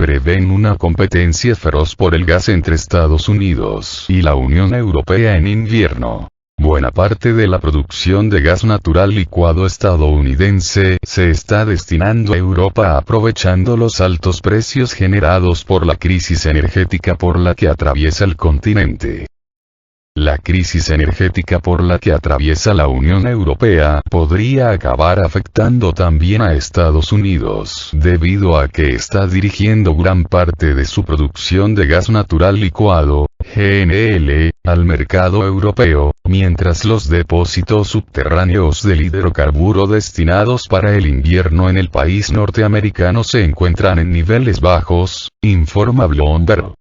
prevén una competencia feroz por el gas entre Estados Unidos y la Unión Europea en invierno. Buena parte de la producción de gas natural licuado estadounidense se está destinando a Europa aprovechando los altos precios generados por la crisis energética por la que atraviesa el continente. La crisis energética por la que atraviesa la Unión Europea podría acabar afectando también a Estados Unidos debido a que está dirigiendo gran parte de su producción de gas natural licuado, GNL, al mercado europeo, mientras los depósitos subterráneos del hidrocarburo destinados para el invierno en el país norteamericano se encuentran en niveles bajos, informa Bloomberg.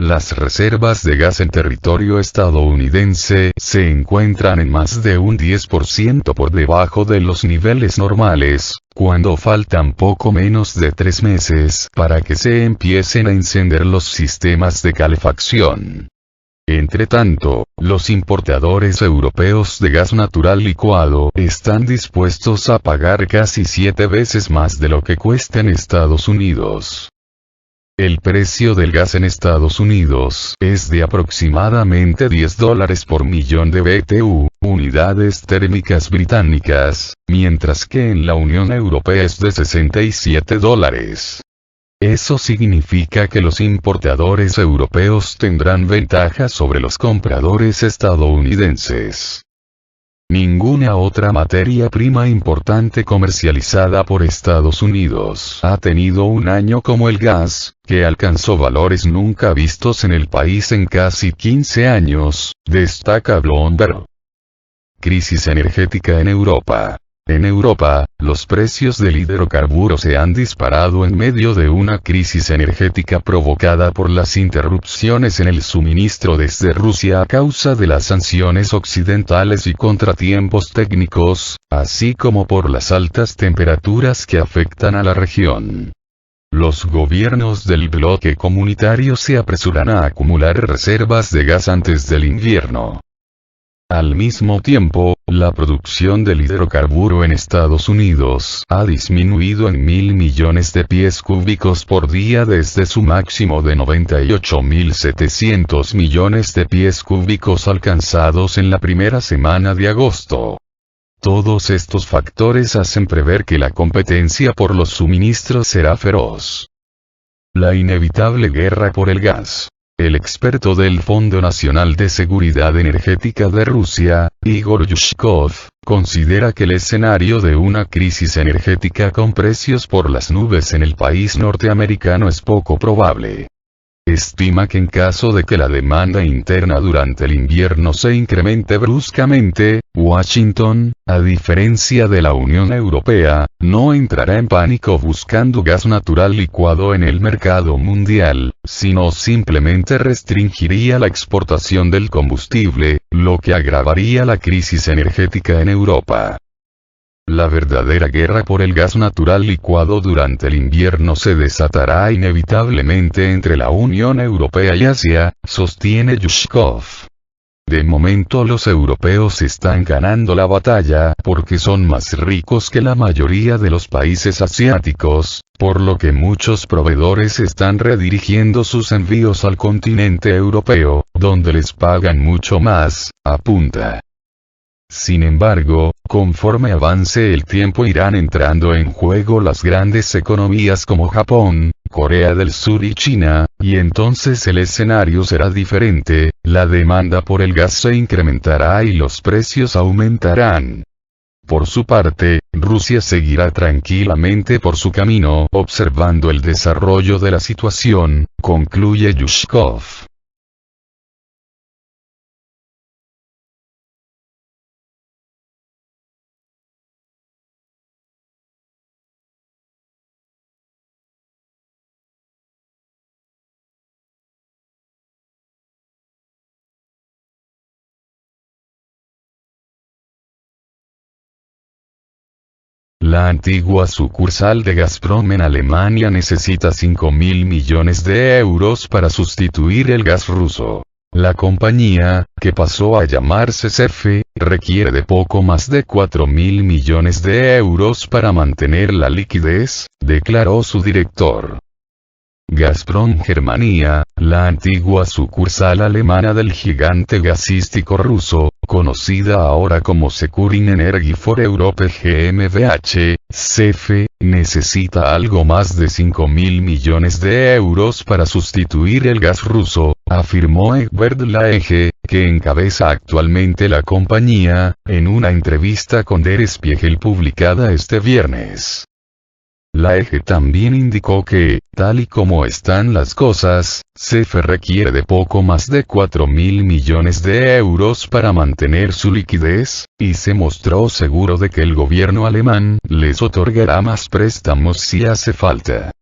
Las reservas de gas en territorio estadounidense se encuentran en más de un 10% por debajo de los niveles normales, cuando faltan poco menos de 3 meses para que se empiecen a encender los sistemas de calefacción. Entretanto, los importadores europeos de gas natural licuado están dispuestos a pagar casi 7 veces más de lo que cuesta en Estados Unidos. El precio del gas en Estados Unidos es de aproximadamente $10 por millón de BTU, unidades térmicas británicas, mientras que en la Unión Europea es de $67. Eso significa que los importadores europeos tendrán ventaja sobre los compradores estadounidenses. Ninguna otra materia prima importante comercializada por Estados Unidos ha tenido un año como el gas, que alcanzó valores nunca vistos en el país en casi 15 años, destaca Bloomberg. Crisis energética en Europa. En Europa, los precios del hidrocarburo se han disparado en medio de una crisis energética provocada por las interrupciones en el suministro desde Rusia a causa de las sanciones occidentales y contratiempos técnicos, así como por las altas temperaturas que afectan a la región. Los gobiernos del bloque comunitario se apresuran a acumular reservas de gas antes del invierno. Al mismo tiempo, la producción del hidrocarburo en Estados Unidos ha disminuido en 1.000 millones de pies cúbicos por día desde su máximo de 98.700 millones de pies cúbicos alcanzados en la primera semana de agosto. Todos estos factores hacen prever que la competencia por los suministros será feroz. La inevitable guerra por el gas. El experto del Fondo Nacional de Seguridad Energética de Rusia, Igor Yushkov, considera que el escenario de una crisis energética con precios por las nubes en el país norteamericano es poco probable. Estima que en caso de que la demanda interna durante el invierno se incremente bruscamente, Washington, a diferencia de la Unión Europea, no entrará en pánico buscando gas natural licuado en el mercado mundial, sino simplemente restringiría la exportación del combustible, lo que agravaría la crisis energética en Europa. La verdadera guerra por el gas natural licuado durante el invierno se desatará inevitablemente entre la Unión Europea y Asia, sostiene Yushkov. De momento los europeos están ganando la batalla porque son más ricos que la mayoría de los países asiáticos, por lo que muchos proveedores están redirigiendo sus envíos al continente europeo, donde les pagan mucho más, apunta. Sin embargo, conforme avance el tiempo irán entrando en juego las grandes economías como Japón, Corea del Sur y China, y entonces el escenario será diferente, la demanda por el gas se incrementará y los precios aumentarán. Por su parte, Rusia seguirá tranquilamente por su camino observando el desarrollo de la situación, concluye Yushkov. La antigua sucursal de Gazprom en Alemania necesita 5.000 millones de euros para sustituir el gas ruso. La compañía, que pasó a llamarse CEFE, requiere de poco más de 4.000 millones de euros para mantener la liquidez, declaró su director. Gazprom Germania, la antigua sucursal alemana del gigante gasístico ruso, conocida ahora como Securin Energy for Europe GmbH, CEF, necesita algo más de 5.000 millones de euros para sustituir el gas ruso, afirmó Egbert Laege, que encabeza actualmente la compañía, en una entrevista con Der Spiegel publicada este viernes. Laege también indicó que, tal y como están las cosas, CEF requiere de poco más de 4.000 millones de euros para mantener su liquidez, y se mostró seguro de que el gobierno alemán les otorgará más préstamos si hace falta.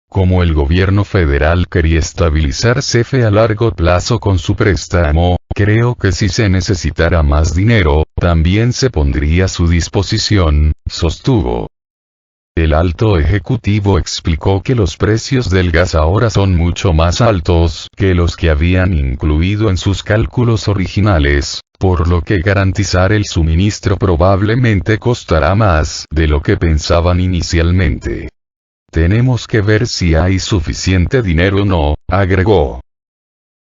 Como el gobierno federal quería estabilizar CEF a largo plazo con su préstamo, creo que si se necesitara más dinero, también se pondría a su disposición, sostuvo. El alto ejecutivo explicó que los precios del gas ahora son mucho más altos que los que habían incluido en sus cálculos originales, por lo que garantizar el suministro probablemente costará más de lo que pensaban inicialmente. Tenemos que ver si hay suficiente dinero o no, agregó.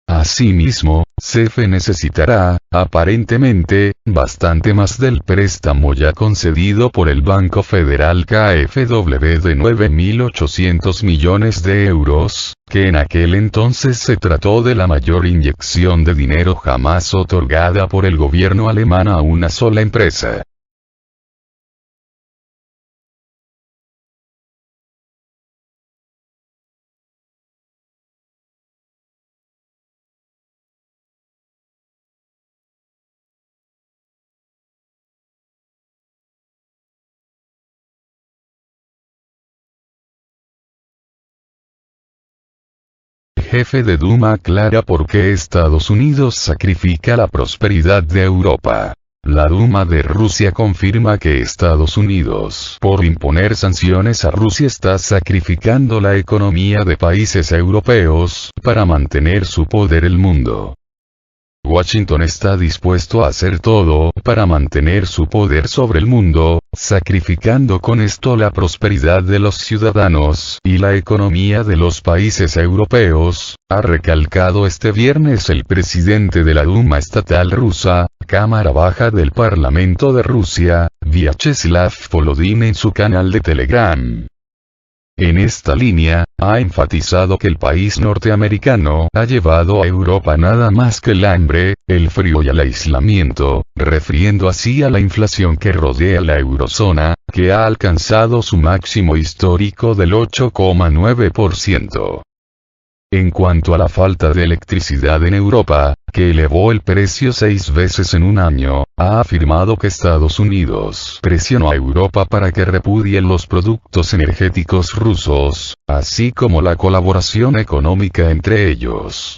Asimismo, CEF necesitará, aparentemente, bastante más del préstamo ya concedido por el Banco Federal KfW de 9.800 millones de euros, que en aquel entonces se trató de la mayor inyección de dinero jamás otorgada por el gobierno alemán a una sola empresa. Jefe de Duma aclara por qué Estados Unidos sacrifica la prosperidad de Europa. La Duma de Rusia confirma que Estados Unidos, por imponer sanciones a Rusia, está sacrificando la economía de países europeos, para mantener su poder en el mundo. Washington está dispuesto a hacer todo para mantener su poder sobre el mundo, sacrificando con esto la prosperidad de los ciudadanos y la economía de los países europeos, ha recalcado este viernes el presidente de la Duma estatal rusa, Cámara Baja del Parlamento de Rusia, Vyacheslav Volodin, en su canal de Telegram. En esta línea, ha enfatizado que el país norteamericano ha llevado a Europa nada más que el hambre, el frío y el aislamiento, refiriendo así a la inflación que rodea la eurozona, que ha alcanzado su máximo histórico del 8,9%. En cuanto a la falta de electricidad en Europa, que elevó el precio 6 veces en un año, ha afirmado que Estados Unidos presionó a Europa para que repudien los productos energéticos rusos, así como la colaboración económica entre ellos.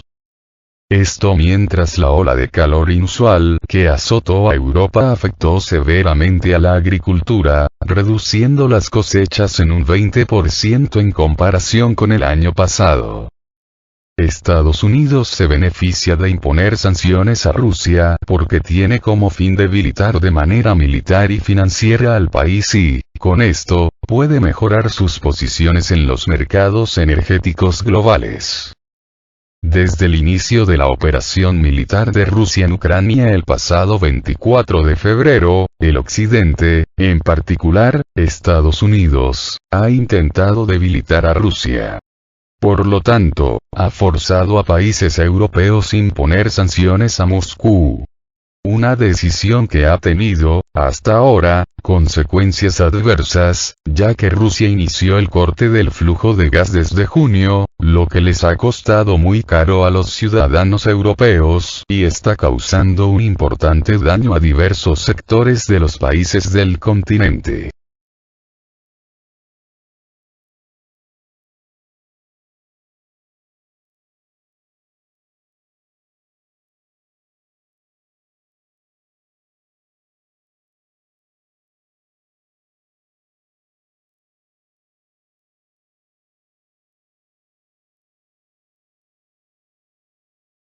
Esto mientras la ola de calor inusual que azotó a Europa afectó severamente a la agricultura, reduciendo las cosechas en un 20% en comparación con el año pasado. Estados Unidos se beneficia de imponer sanciones a Rusia porque tiene como fin debilitar de manera militar y financiera al país y, con esto, puede mejorar sus posiciones en los mercados energéticos globales. Desde el inicio de la operación militar de Rusia en Ucrania el pasado 24 de febrero, el Occidente, en particular, Estados Unidos, ha intentado debilitar a Rusia. Por lo tanto, ha forzado a países europeos a imponer sanciones a Moscú. Una decisión que ha tenido, hasta ahora, consecuencias adversas, ya que Rusia inició el corte del flujo de gas desde junio, lo que les ha costado muy caro a los ciudadanos europeos y está causando un importante daño a diversos sectores de los países del continente.